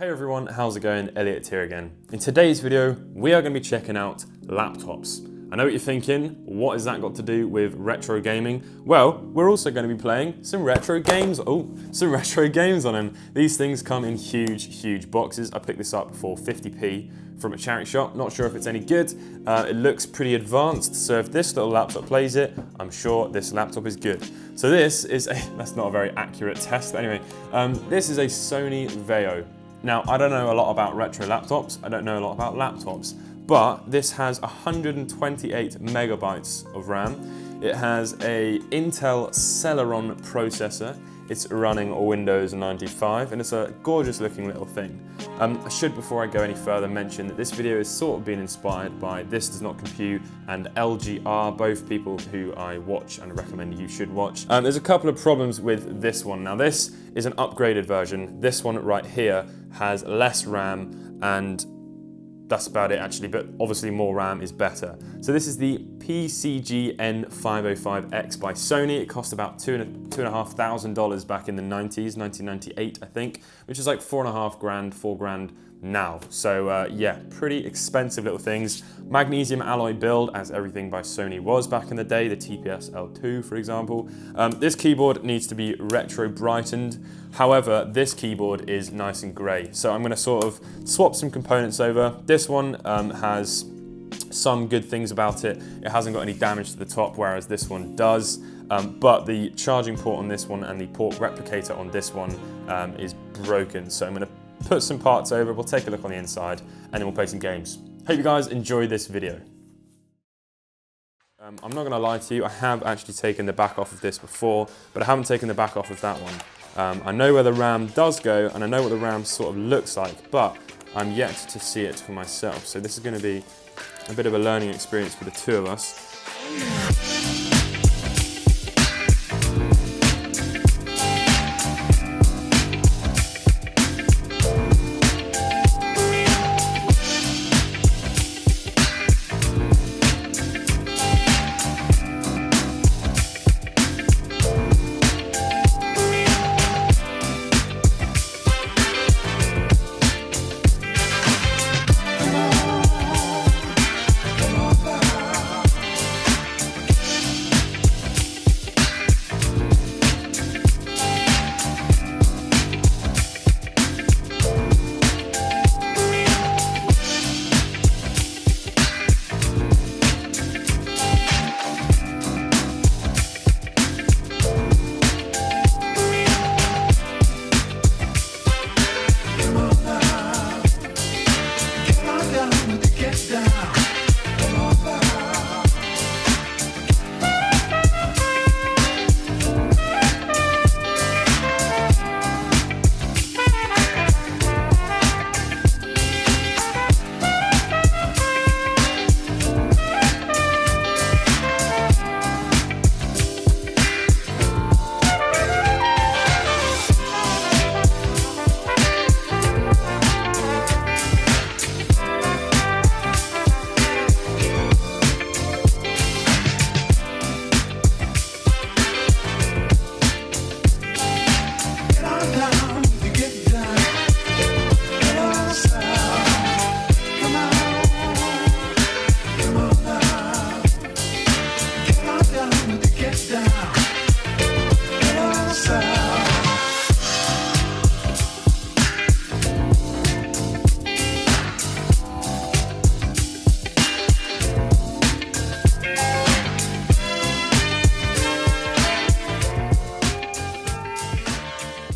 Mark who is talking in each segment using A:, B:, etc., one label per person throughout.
A: Hey everyone, how's it going? Elliot here again. In today's video, we are going to be checking out laptops. I know what you're thinking, what has that got to do with retro gaming? Well, we're also going to be playing some retro games. Some retro games on them. These things come in huge boxes. I picked this up for 50p from a charity shop. Not sure if it's any good. It looks pretty advanced, so if this little laptop plays it, I'm sure this laptop is good. So this is that's not a very accurate test, but anyway, this is a Sony Vaio. Now, I don't know a lot about retro laptops, I don't know a lot about laptops, but this has 128 megabytes of RAM. It has a Intel Celeron processor. It's running Windows 95, and it's a gorgeous looking little thing. I should, before I go any further, mention that this video is sort of been inspired by This Does Not Compute and LGR, both people who I watch and recommend you should watch. There's a couple of problems with this one. Now, this is an upgraded version. This one right here has less RAM, and that's about it actually, but obviously more RAM is better. So this is the PCG-N505X by Sony. It cost about $2,500 back in the 90s, 1998 I think, which is like $4,500, $4,000 now. So yeah, pretty expensive little things. Magnesium alloy build, as everything by Sony was back in the day, the TPS L2 for example. This keyboard needs to be retro brightened. However, this keyboard is nice and grey. So I'm gonna sort of swap some components over. This one has some good things about it. It hasn't got any damage to the top, whereas this one does. But the charging port on this one and the port replicator on this one is broken. So I'm gonna put some parts over, we'll take a look on the inside, and then we'll play some games. Hope you guys enjoy this video. I'm not gonna lie to you, I have actually taken the back off of this before, but I haven't taken the back off of that one. I know where the RAM does go, and I know what the RAM sort of looks like, but I'm yet to see it for myself. So this is gonna be a bit of a learning experience for the two of us.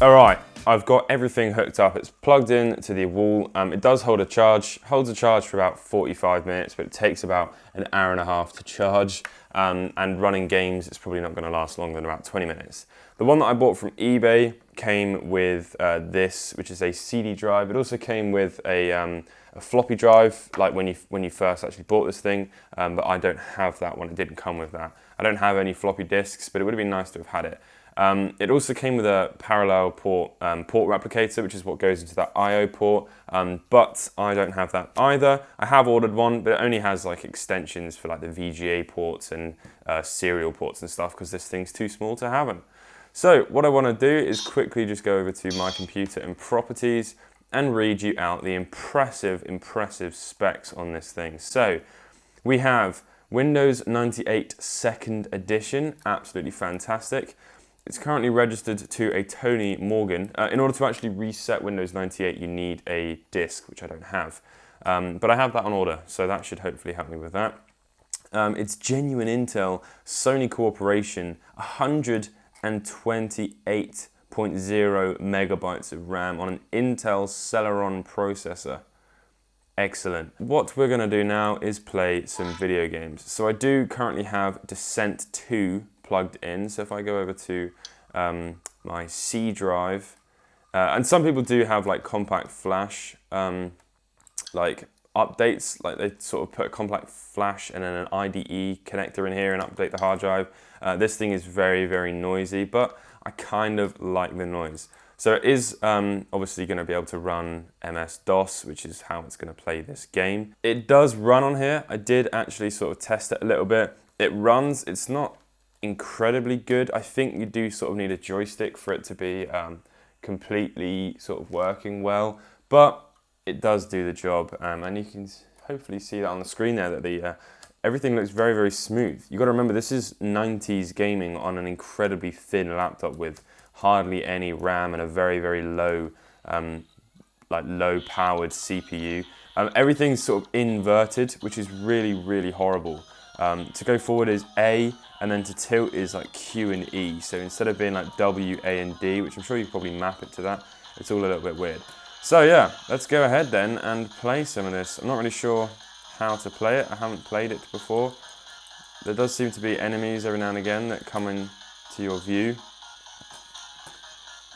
A: All right, I've got everything hooked up. It's plugged in to the wall. It does hold a charge, holds a charge for about 45 minutes, but it takes about an hour and a half to charge. And running games, it's probably not gonna last longer than about 20 minutes. The one that I bought from eBay came with this, which is a CD drive. It also came with a floppy drive, like when you first actually bought this thing, but I don't have that one. It didn't come with that. I don't have any floppy disks, but it would have been nice to have had it. It also came with a parallel port replicator, which is what goes into that I/O port, but I don't have that either. I have ordered one, but it only has like extensions for like the VGA ports and serial ports and stuff, because this thing's too small to have them. So what I want to do is quickly just go over to my computer and properties, and read you out the impressive specs on this thing. So we have Windows 98 2nd edition, absolutely fantastic. It's currently registered to a Tony Morgan. In order to actually reset Windows 98, you need a disk, which I don't have. But I have that on order, so that should hopefully help me with that. It's genuine Intel, Sony Corporation, 128.0 megabytes of RAM on an Intel Celeron processor. Excellent. What we're going to do now is play some video games. So I do currently have Descent 2 plugged in. So if I go over to my C drive, and some people do have like compact flash, like updates, like they sort of put a compact flash and then an IDE connector in here and update the hard drive. This thing is very noisy, but I kind of like the noise. So it is obviously going to be able to run MS-DOS, which is how it's going to play this game. It does run on here. I did actually sort of test it a little bit. It runs, it's not incredibly good. I think you do sort of need a joystick for it to be completely sort of working well, but it does do the job, and you can hopefully see that on the screen there that the everything looks very smooth. You got to remember, this is 90s gaming on an incredibly thin laptop with hardly any RAM and a very low, like low powered CPU. Everything's sort of inverted, which is really horrible. To go forward is A, and then to tilt is like Q and E. So instead of being like W, A, and D, which I'm sure you could probably map it to that, it's all a little bit weird. So yeah, let's go ahead then and play some of this. I'm not really sure how to play it. I haven't played it before. There does seem to be enemies every now and again that come into your view.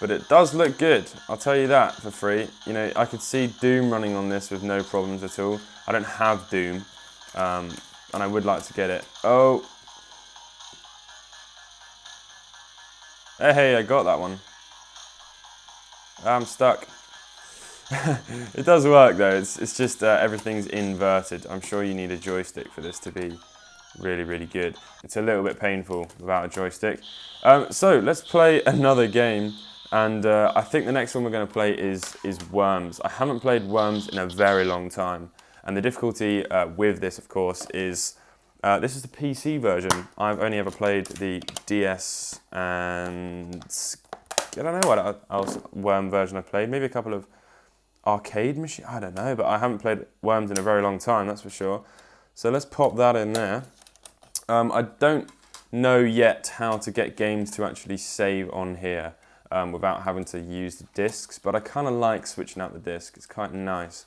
A: But it does look good, I'll tell you that for free. You know, I could see Doom running on this with no problems at all. I don't have Doom, and I would like to get it. Oh! Hey, I got that one. I'm stuck. It does work though, it's just everything's inverted. I'm sure you need a joystick for this to be really good. It's a little bit painful without a joystick. So let's play another game, and I think the next one we're going to play is Worms. I haven't played Worms in a very long time, and the difficulty with this, of course, is this is the PC version. I've only ever played the DS and I don't know what else Worm version I played. Maybe a couple of arcade machine, I don't know, but I haven't played Worms in a very long time, that's for sure. So let's pop that in there. I don't know yet how to get games to actually save on here without having to use the discs, but I kind of like switching out the disc. It's quite nice.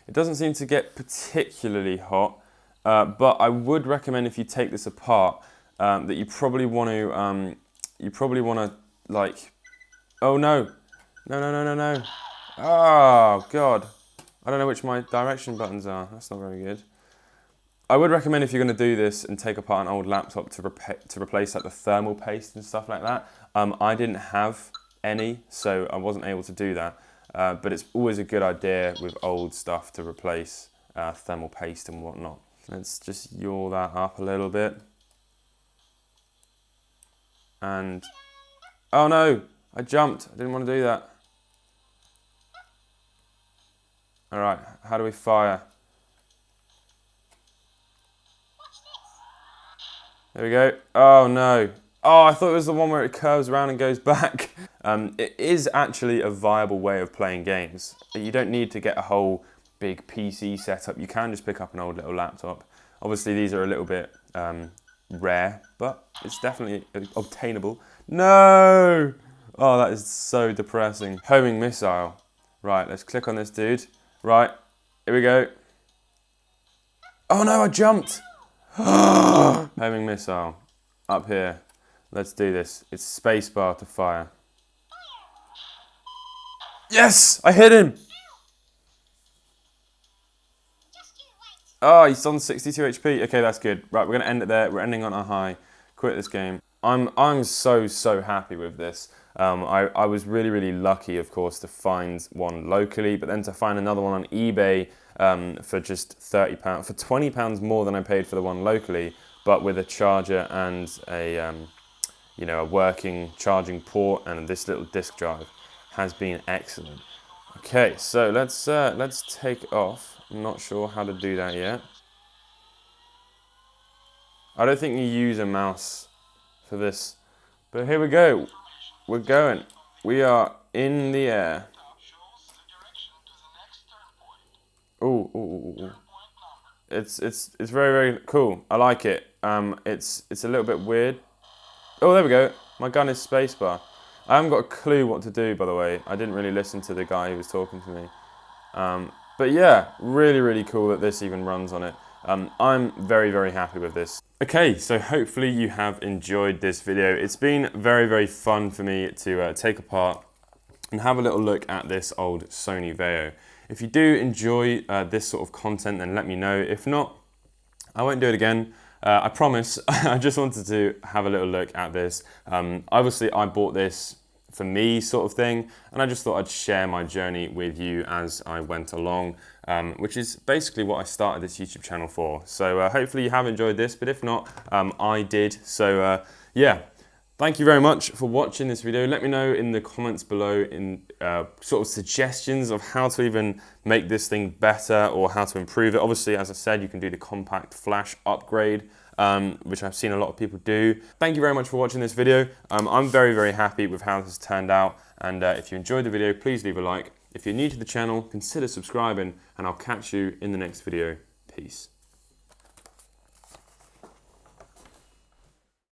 A: It doesn't seem to get particularly hot, but I would recommend, if you take this apart, that you probably want to like, oh no, no. Oh, God. I don't know which my direction buttons are. That's not very good. I would recommend, if you're going to do this and take apart an old laptop, to replace like the thermal paste and stuff like that. I didn't have any, so I wasn't able to do that. But it's always a good idea with old stuff to replace thermal paste and whatnot. Let's just yaw that up a little bit. And, oh no, I jumped. I didn't want to do that. All right, how do we fire? There we go. Oh no. Oh, I thought it was the one where it curves around and goes back. It is actually a viable way of playing games. You don't need to get a whole big PC setup. You can just pick up an old little laptop. Obviously, these are a little bit rare, but it's definitely obtainable. No! Oh, that is so depressing. Homing missile. Right, let's click on this dude. Right, here we go. Oh no, I jumped! Homing missile. Up here. Let's do this. It's spacebar to fire. Yes! I hit him! Oh, he's on 62 HP. Okay, that's good. Right, we're going to end it there. We're ending on a high. Quit this game. I'm so happy with this. I was really lucky, of course, to find one locally, but then to find another one on eBay for just £30, for £20 more than I paid for the one locally, but with a charger and a a working charging port and this little disk drive, has been excellent. Okay, so let's take off. I'm not sure how to do that yet. I don't think you use a mouse for this, but here we go. We're going. We are in the air. Ooh, ooh, ooh, ooh. It's very, very cool. I like it. It's a little bit weird. Oh, there we go. My gun is spacebar. I haven't got a clue what to do, by the way. I didn't really listen to the guy who was talking to me. But yeah, really, really cool that this even runs on it. I'm very, very happy with this. Okay, so hopefully you have enjoyed this video. It's been very, very fun for me to take apart and have a little look at this old Sony Vaio. If you do enjoy this sort of content, then let me know. If not, I won't do it again. I promise. I just wanted to have a little look at this. Obviously, I bought this for me sort of thing, and I just thought I'd share my journey with you as I went along, which is basically what I started this YouTube channel for. So hopefully you have enjoyed this, but if not, I did. So yeah. Thank you very much for watching this video. Let me know in the comments below in sort of suggestions of how to even make this thing better or how to improve it. Obviously, as I said, you can do the compact flash upgrade, which I've seen a lot of people do. Thank you very much for watching this video. I'm very, very happy with how this has turned out. And if you enjoyed the video, please leave a like. If you're new to the channel, consider subscribing, and I'll catch you in the next video. Peace.